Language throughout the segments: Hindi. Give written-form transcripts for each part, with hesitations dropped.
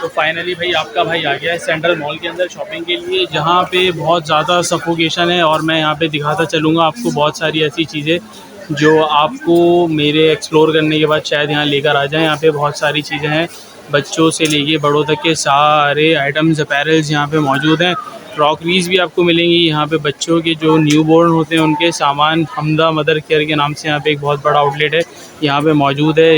तो फाइनली भाई आपका भाई आ गया है सेंट्रल मॉल के अंदर शॉपिंग के लिए, जहाँ पे बहुत ज़्यादा सफोकेशन है। और मैं यहाँ पे दिखाता चलूँगा आपको बहुत सारी ऐसी चीज़ें जो आपको मेरे एक्सप्लोर करने के बाद शायद यहाँ लेकर आ जाएँ। यहाँ पे बहुत सारी चीज़ें हैं, बच्चों से लेके बड़ों तक के सारे आइटम्स अपैरल्स यहाँ पे मौजूद हैं। क्रॉकरीज भी आपको मिलेंगी यहाँ पे, बच्चों के जो न्यू बोर्न होते हैं उनके सामान हमदा मदर केयर के नाम से यहाँ पे एक बहुत बड़ा आउटलेट है, यहाँ पे मौजूद है।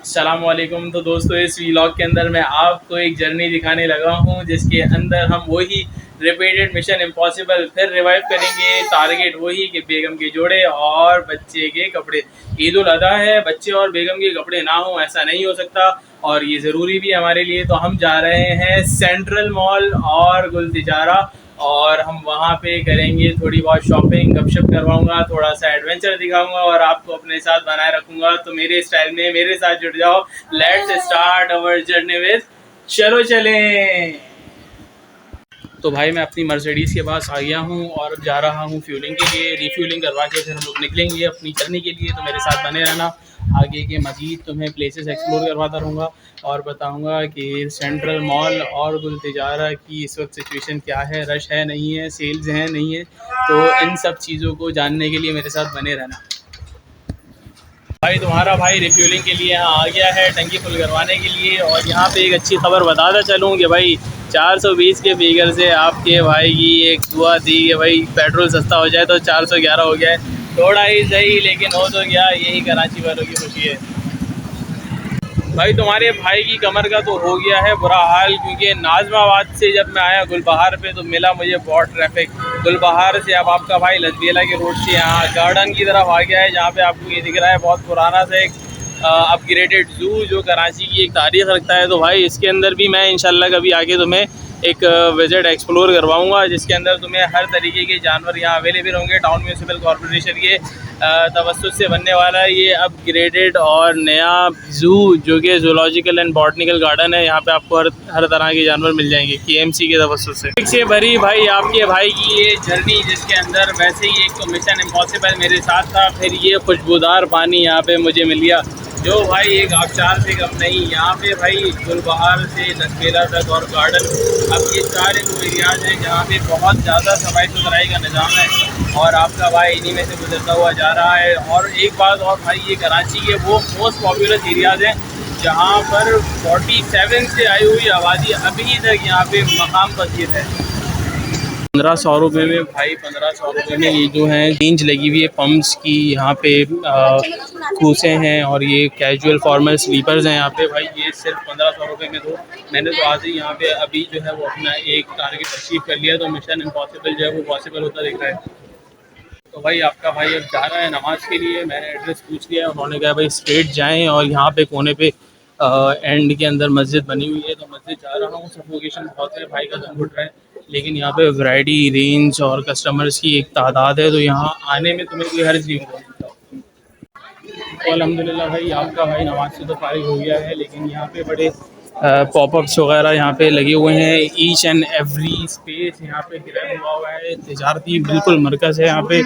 अस्सलामुअलैकुम। तो दोस्तों इस व्लॉग के अंदर मैं आपको एक जर्नी दिखाने लगा हूँ जिसके अंदर हम वही रिपीटेड मिशन इम्पॉसिबल फिर रिवाइव करेंगे। टारगेट वही कि बेगम के जोड़े और बच्चे के कपड़े। ईद उल अधा है, बच्चे और बेगम के कपड़े ना हो ऐसा नहीं हो सकता, और ये ज़रूरी भी है हमारे लिए। तो हम जा रहे हैं सेंट्रल मॉल और गुल तिजारा, और हम वहाँ पे करेंगे थोड़ी बहुत शॉपिंग, गपशप करवाऊंगा, थोड़ा सा एडवेंचर दिखाऊंगा और आपको अपने साथ बनाए रखूंगा। तो मेरे स्टाइल में मेरे साथ जुड़ जाओ। Let's start our journey with चलो चलें। तो भाई मैं अपनी मर्सिडीज़ के पास आ गया हूँ और अब जा रहा हूँ फ्यूलिंग के लिए। रिफ्यूलिंग करवा के फिर हम लोग निकलेंगे अपनी जर्नी के लिए। तो मेरे साथ बने रहना, आगे के मज़ीद तुम्हें प्लेसेस एक्सप्लोर करवाता रहूँगा और बताऊँगा कि सेंट्रल मॉल और गुल तिजारा की इस वक्त सिचुएशन क्या है, रश है नहीं है, सेल्स हैं नहीं है। तो इन सब चीज़ों को जानने के लिए मेरे साथ बने रहना। भाई तुम्हारा भाई रिफ्यूलिंग के लिए यहाँ आ गया है, टंकी फुल करवाने के लिए। और यहाँ पे एक अच्छी खबर बताता चलूँ कि भाई 420 के फिगर से आपके भाई की एक दुआ थी कि भाई पेट्रोल सस्ता हो जाए, तो 411 हो गया है। थोड़ा ही सही लेकिन हो तो गया, यही कराची वालों की खुशी है। भाई तुम्हारे भाई की कमर का तो हो गया है बुरा हाल, क्योंकि नाजमाबाद से जब मैं आया गुलबहार पे तो मिला मुझे बहुत ट्रैफिक। गुलबहार से अब आपका भाई लजबेला के रोड से यहाँ गार्डन की तरफ आ गया है, जहाँ पे आपको ये दिख रहा है बहुत पुराना सा एक अपग्रेडेड ज़ू जो कराची की एक तारीख रखता है। तो भाई इसके अंदर भी मैं इंशाल्लाह कभी आगे तुम्हें एक विज़िट एक्सप्लोर करवाऊंगा, जिसके अंदर तुम्हें हर तरीके के जानवर यहाँ अवेलेबल होंगे। टाउन म्यूनसिपल कॉरपोरेशन के तवस्सुस से बनने वाला है ये अपग्रेडेड और नया ज़ू, जो कि जूलॉजिकल एंड बॉटनिकल गार्डन है। यहाँ पे आपको हर तरह के जानवर मिल जाएंगे KMC के तवस्सुस से भरी भाई आपके भाई की ये जर्नी, जिसके अंदर वैसे ही एक तो मिशन इम्पॉसिबल मेरे साथ था, फिर ये खुशबूदार पानी यहाँ पे मुझे मिल गया जो भाई एक आबशार से कम नहीं। यहाँ पे भाई गुलबहार से लजबेला तक और गार्डन, अब ये सारे वो एरियाज हैं जहाँ पे बहुत ज़्यादा सफाई सुथराई का निज़ाम है, और आपका भाई इन्हीं में से गुजरता हुआ जा रहा है। और एक बात और भाई, ये कराची के वो मोस्ट पॉपुलर एरियाज़ हैं जहाँ पर 47 से आई हुई आबादी अभी तक यहाँ पे मकाम पसीर है। 1500 रुपये में भाई, 1500 रुपये में ये जो है रेंज लगी हुई है पम्प्स की। यहाँ पे कूसे हैं और ये कैजुअल फॉर्मल स्लीपर्स हैं यहाँ पे भाई। ये सिर्फ 1500 रुपये में। तो मैंने तो आज ही यहाँ पे अभी जो है वो अपना एक टारगेट अचीव कर लिया, तो मिशन इम्पॉसिबल जो है वो पॉसिबल होता दिख रहा है। तो भाई आपका भाई अब जा रहा है नमाज़ के लिए। मैंने एड्रेस पूछ लिया, उन्होंने कहा भाई स्ट्रेट जाएँ, और यहाँ पे कोने पे एंड के अंदर मस्जिद बनी हुई है, तो मस्जिद जा रहा हूँ। सफोकेशन बहुत है, भाई का दम घुट रहा है, लेकिन यहाँ पे वैरायटी, रेंज और कस्टमर्स की एक तादाद है, तो यहाँ आने में तुम्हें कोई हर्ज नहीं होगा। तो अल्हम्दुलिल्लाह भाई आपका भाई नमाज से तो फारिग हो गया है, लेकिन यहाँ पे बड़े पॉपअप्स वगैरह यहाँ पे लगे हुए हैं। ईच एंड एवरी स्पेस यहाँ पे ग्रैब हुआ है। तिजारती बिल्कुल मरकज़ है यहाँ पे।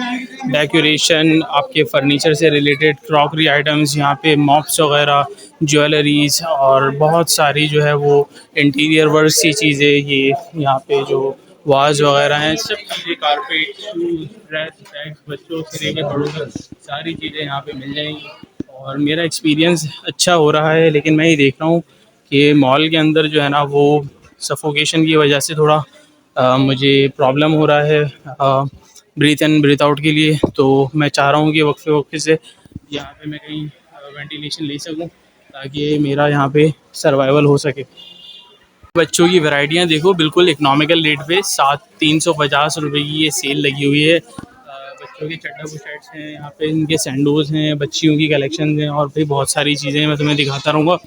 डेकोरेशन, आपके फर्नीचर से रिलेटेड क्रॉकरी आइटम्स, यहाँ पे मॉप्स वगैरह, ज्वेलरीज और बहुत सारी जो है वो इंटीरियर वर्क की चीज़ें, ये यहाँ पे जो वाज वगैरह हैं, सब चीज़ें, कारपेट, शूज़, ड्रेस, बैग्स, बच्चों से लेके बड़ों तक सारी चीज़ें यहाँ पे मिल जाएंगी। और मेरा एक्सपीरियंस अच्छा हो रहा है, लेकिन मैं ये देख रहा हूँ कि मॉल के अंदर जो है ना वो सफोकेशन की वजह से थोड़ा मुझे प्रॉब्लम हो रहा है ब्रीथ इन ब्रीथ आउट के लिए। तो मैं चाह रहा हूँ कि वक्फे वक्फे से यहाँ पे मैं कहीं वेंटिलेशन ले सकूँ, ताकि मेरा यहाँ पे सर्वाइवल हो सके। बच्चों की वैरायटियाँ देखो, बिल्कुल इकनॉमिकल रेट पे 350 रुपये की ये सेल लगी हुई है। बच्चों के चड्डा बुशर्ट्स हैं यहाँ पे, इनके सैंडोज़ हैं, बच्चियों की कलेक्शन हैं, और भी बहुत सारी चीज़ें मैं तुम्हें दिखाता रहूँगा।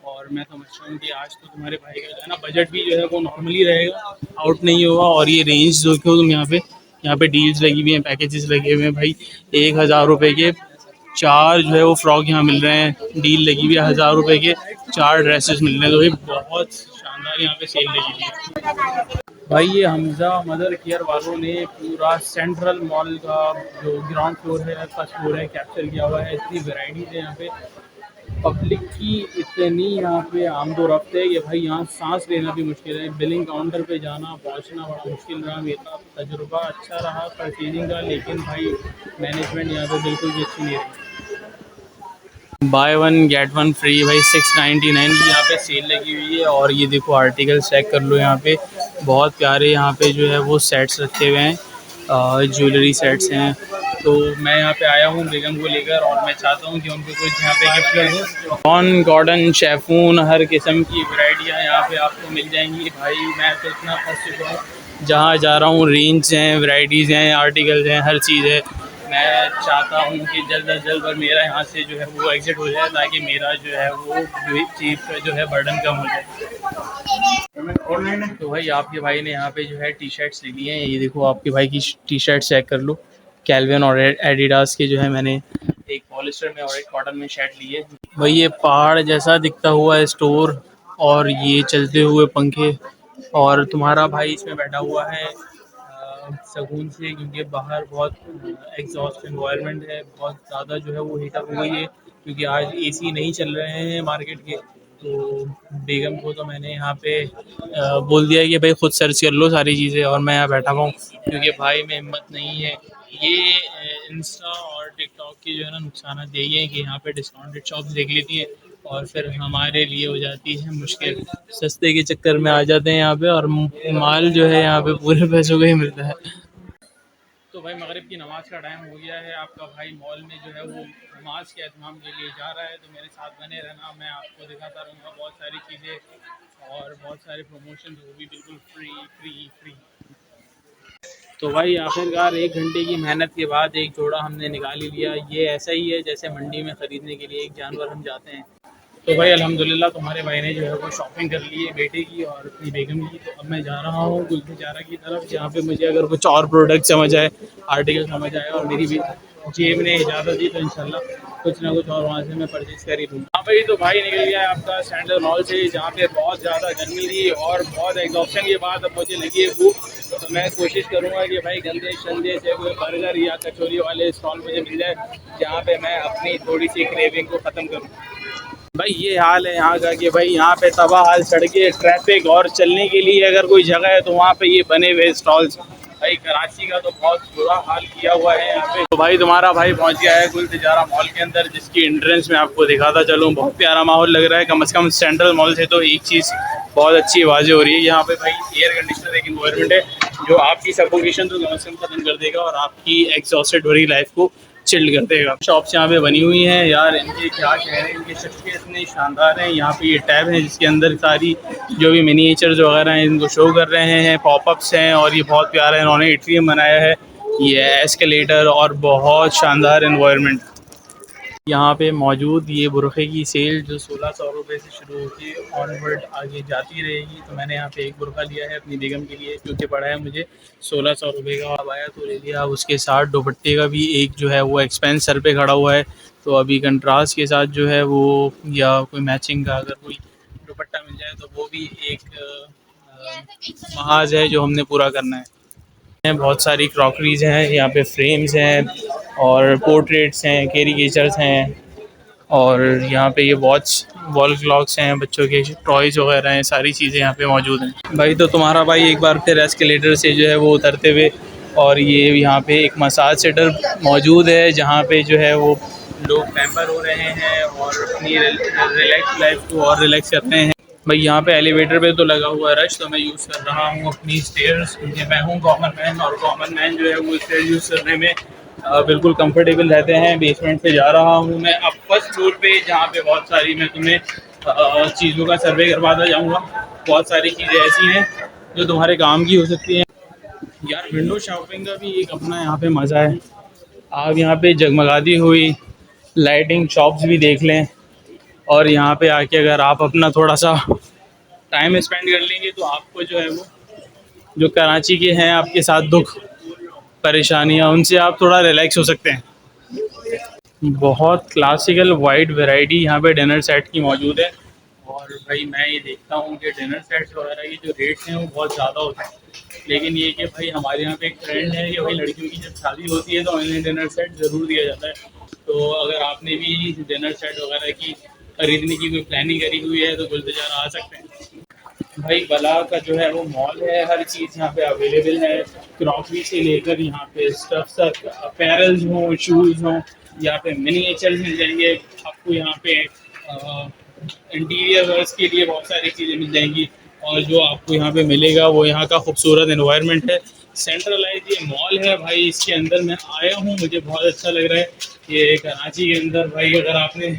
और मैं समझता हूँ कि आज तो तुम्हारे भाई का जो है ना बजट भी जो है वो नॉर्मली रहेगा, आउट नहीं होगा। और ये रेंज देखो तुम, यहाँ पे डील्स लगी हुई हैं, पैकेजेस लगे हुए हैं भाई। 1000 रुपये के 4 जो है वो फ्रॉक यहाँ मिल रहे हैं, डील लगी हुई है। 1000 रुपये के 4 ड्रेसेस मिल रहे हैं, तो भाई बहुत शानदार यहाँ पे सेल लगी हुई है भाई। ये हमजा मदर केयर वालों ने पूरा सेंट्रल मॉल का जो ग्राउंड फ्लोर है, फर्स्ट फ्लोर है, कैप्चर किया हुआ है। इतनी वैरायटीज़ है यहाँ पे, पब्लिक की इतनी यहाँ पे आमदोरफ्त है कि भाई यहाँ सांस लेना भी मुश्किल है। बिलिंग काउंटर पे जाना पहुँचना बड़ा मुश्किल रहा। मेरा तजुर्बा अच्छा रहा परचेजिंग का, लेकिन भाई मैनेजमेंट यहाँ पे बिल्कुल भी अच्छी नहीं रही। By one get one free भाई 699 की यहाँ पे सेल लगी हुई है। और ये देखो आर्टिकल चेक कर लो, यहाँ पे बहुत प्यारे यहाँ पे जो है वो सेट्स रखे हुए हैं, ज्वेलरी सेट्स हैं। तो मैं यहाँ पे आया हूँ बेगम को लेकर, और मैं चाहता हूँ कि उनको कुछ यहाँ पे गिफ्ट कर दूँ। कॉन कॉटन शेफून हर किस्म की वैरायटियाँ यहाँ पे आपको मिल जाएंगी। भाई मैं तो इतना फंस चुका हूँ, जहाँ जा रहा हूँ रेंज हैं, वैरायटीज़ हैं, आर्टिकल्स हैं, हर चीज़ है। मैं चाहता हूँ कि जल्द अज जल्द और मेरा यहाँ से जो है वो एग्ज़िट हो जाए, ताकि मेरा जो है वो चीज़ का जो है बर्डन कम हो जाए। तो भाई आपके भाई ने यहाँ पे जो है टी शर्ट्स ले ली हैं। ये देखो आपके भाई की टी शर्ट चेक कर लो, कैल्विन और एडिडास के जो है। मैंने एक पॉलिस्टर में और एक कॉटन में शर्ट ली है। भाई ये पहाड़ जैसा दिखता हुआ स्टोर, और ये चलते हुए पंखे, और तुम्हारा भाई इसमें बैठा हुआ है सुकून से, क्योंकि बाहर बहुत एग्जॉस्ट एनवायरनमेंट है, बहुत ज़्यादा जो है वो हीटअप हो गई है, क्योंकि आज एसी नहीं चल रहे हैं मार्केट के। तो बेगम को तो मैंने यहाँ पे बोल दिया है कि भाई खुद सर्च कर लो सारी चीज़ें, और मैं यहाँ बैठा हुआ हूँ, क्योंकि भाई में हिम्मत नहीं है। ये इंस्टा और टिकटॉक की जो है ना नुकसान यही है कि यहाँ पे डिस्काउंटेड शॉप्स देख लेती हैं, और फिर हमारे लिए हो जाती है मुश्किल। सस्ते के चक्कर में आ जाते हैं यहाँ पे, और माल जो है यहाँ पे पूरे पैसों का ही मिलता है। तो भाई मगरिब की नमाज़ का टाइम हो गया है। आपका भाई मॉल में जो है वो नमाज के एहतमाम के लिए जा रहा है, तो मेरे साथ बने रहना, मैं आपको दिखाता रहूँगा बहुत सारी चीज़ें और बहुत सारे प्रमोशन, वो भी बिल्कुल फ्री फ्री फ्री। तो भाई आखिरकार 1 घंटे की मेहनत के बाद एक जोड़ा हमने निकाल ही लिया। ये ऐसा ही है जैसे मंडी में ख़रीदने के लिए एक जानवर हम जाते हैं। तो भाई अल्हम्दुलिल्लाह तुम्हारे भाई ने जो है वो शॉपिंग कर ली है बेटे की और अपनी बेगम की। तो अब मैं जा रहा हूँ गुलबाजारा की तरफ, जहाँ पे मुझे अगर कुछ और प्रोडक्ट समझ आए, आर्टिकल समझ आए, और मेरी भी जेब ने इजाज़त दी, तो इंशाल्लाह कुछ ना कुछ और वहाँ से मैं परचेज कर ही दूँगा। हाँ भाई, तो भाई निकल गया है आपका सैंडल मॉल से, जहाँ पे बहुत ज़्यादा गर्मी थी और बहुत एग्जॉशन के बाद अब मुझे लगी है भूख। तो मैं कोशिश करूँगा कि भाई गंदे शंदे से कोई बर्गर या कचौरी वाले स्टॉल मुझे मिल जाए, जहाँ पे मैं अपनी थोड़ी सी क्रेविंग को ख़त्म करूँ। भाई ये हाल है यहाँ का कि भाई यहाँ पे तबाह हाल सड़कें, ट्रैफिक, और चलने के लिए अगर कोई जगह है तो वहाँ पे ये बने हुए स्टॉल्स। भाई कराची का तो बहुत बुरा हाल किया हुआ है यहाँ पे। तो भाई तुम्हारा भाई पहुँच गया है गुलबाजारा मॉल के अंदर, जिसकी एंट्रेंस में आपको दिखाता चलूँ। बहुत प्यारा माहौल लग रहा है, कम से कम सेंट्रल मॉल से तो एक चीज़ बहुत अच्छी वाज़ेह हो रही है, यहाँ पे भाई एयर कंडीशनर एक इन्वायरमेंट है जो आपकी सफोकेशन तो कम से कम खत्म कर देगा और आपकी एग्जॉस्टेड भरी लाइफ को चिल्ड कर देगा। शॉप्स यहाँ पे बनी हुई हैं यार, इनके क्या कह रहे हैं, इनके शख्सियत इतने शानदार हैं। यहाँ पे ये टैब है जिसके अंदर सारी जो भी मिनीएचर्स वगैरह हैं इनको शो कर रहे हैं, पॉपअप्स हैं, और ये बहुत प्यारा इन्होंने एट्रियम बनाया है, ये एस्केलेटर, और बहुत शानदार एनवायरनमेंट। यहाँ पे मौजूद ये बुरखे की सेल जो 1600 रुपये से शुरू होती है ऑनवर्ड आगे जाती रहेगी। तो मैंने यहाँ पे एक बुरखा लिया है अपनी बेगम के लिए, क्योंकि पड़ा है मुझे 1600 रुपये का। अब आया तो ले लिया। अब उसके साथ दुपट्टे का भी एक जो है वो एक्सपेंस सर पे खड़ा हुआ है, तो अभी कंट्रास्ट के साथ जो है वो, या कोई मैचिंग का अगर कोई दुपट्टा मिल जाए तो वो भी एक महाज है जो हमने पूरा करना है। बहुत सारी क्रॉकरीज हैं यहाँ पे, फ्रेम्स हैं और पोर्ट्रेट्स हैं, कैरिकेचर्स हैं, और यहाँ पे ये वॉल क्लॉक्स हैं, बच्चों के टॉयज़ वगैरह हैं, सारी चीज़ें यहाँ पे मौजूद हैं। भाई तो तुम्हारा भाई एक बार फिर एस्केलेटर से जो है वो उतरते हुए, और ये यहाँ पे एक मसाज सेंटर मौजूद है जहाँ पे जो है वो लोग पैम्पर हो रहे हैं और अपनी रिलैक्स लाइफ को और रिलैक्स करते हैं। भाई यहाँ पे एलिवेटर पे तो लगा हुआ है रश, तो मैं यूज़ कर रहा हूँ अपनी स्टेयर्स, क्योंकि मैं हूँ कॉमन मैन, और कॉमन मैन जो है वो स्टेयर यूज़ करने में बिल्कुल कंफर्टेबल रहते हैं। बेसमेंट से जा रहा हूँ मैं अब फर्स्ट फ्लोर पे, जहाँ पे बहुत सारी मैं तुम्हें चीज़ों का सर्वे करवाता जाऊँगा। बहुत सारी चीज़ें ऐसी हैं जो तुम्हारे काम की हो सकती हैं यार। विंडो शॉपिंग का भी एक अपना यहाँ पे मज़ा है। आप यहाँ पे जगमगाती हुई लाइटिंग शॉप्स भी देख लें, और यहाँ पे आके अगर आप अपना थोड़ा सा टाइम स्पेंड कर लेंगे तो आपको जो है वो, जो कराची के हैं आपके साथ दुख परेशानियाँ, उनसे आप थोड़ा रिलैक्स हो सकते हैं। बहुत क्लासिकल वाइड वैरायटी यहाँ पे डिनर सेट की मौजूद है, और भाई मैं ये देखता हूँ कि डिनर सेट्स वगैरह की जो रेट्स हैं वो बहुत ज़्यादा होते हैं, लेकिन ये कि भाई हमारे यहाँ पे एक ट्रेंड है कि भाई लड़कियों की जब शादी होती है तो उन्हें डिनर सेट ज़रूर दिया जाता है। तो अगर आपने भी डिनर सेट वगैरह की खरीदने की कोई प्लानिंग करी हुई है तो गुलतजार आ सकते हैं। भाई बला का जो है वो मॉल है, हर चीज़ यहाँ पे अवेलेबल है, क्रॉकरी से लेकर यहाँ पे स्टफ तक, अपैरल्स हों, शूज़ हों, यहाँ पे मिनिएचर मिल जाएंगे आपको, यहाँ पे इंटीरियर वर्क्स के लिए बहुत सारी चीज़ें मिल जाएंगी। और जो आपको यहाँ पे मिलेगा वो यहाँ का खूबसूरत एनवायरनमेंट है, सेंट्रलाइज ये मॉल है भाई। इसके अंदर मैं आया हूँ, मुझे बहुत अच्छा लग रहा है। ये कराची के अंदर भाई अगर आपने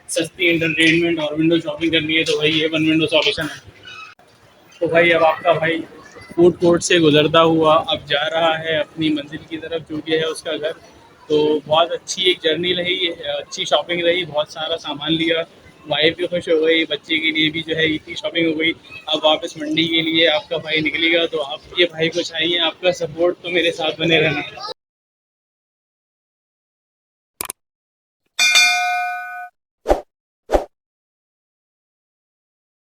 सस्ती इंटरटेनमेंट और विंडो शॉपिंग करनी है तो भाई ये वन विंडो सॉल्यूशन है। तो भाई अब आपका भाई फूड कोर्ट से गुजरता हुआ अब जा रहा है अपनी मंजिल की तरफ, जो कि है उसका घर। तो बहुत अच्छी एक जर्नी रही, अच्छी शॉपिंग रही, बहुत सारा सामान लिया, वाइफ भी खुश हो गई, बच्चे के लिए भी जो है इतनी शॉपिंग हो गई। अब वापस मंडी के लिए आपका भाई निकलेगा, तो आप ये भाई को चाहिए आपका सपोर्ट, तो मेरे साथ बने रहना।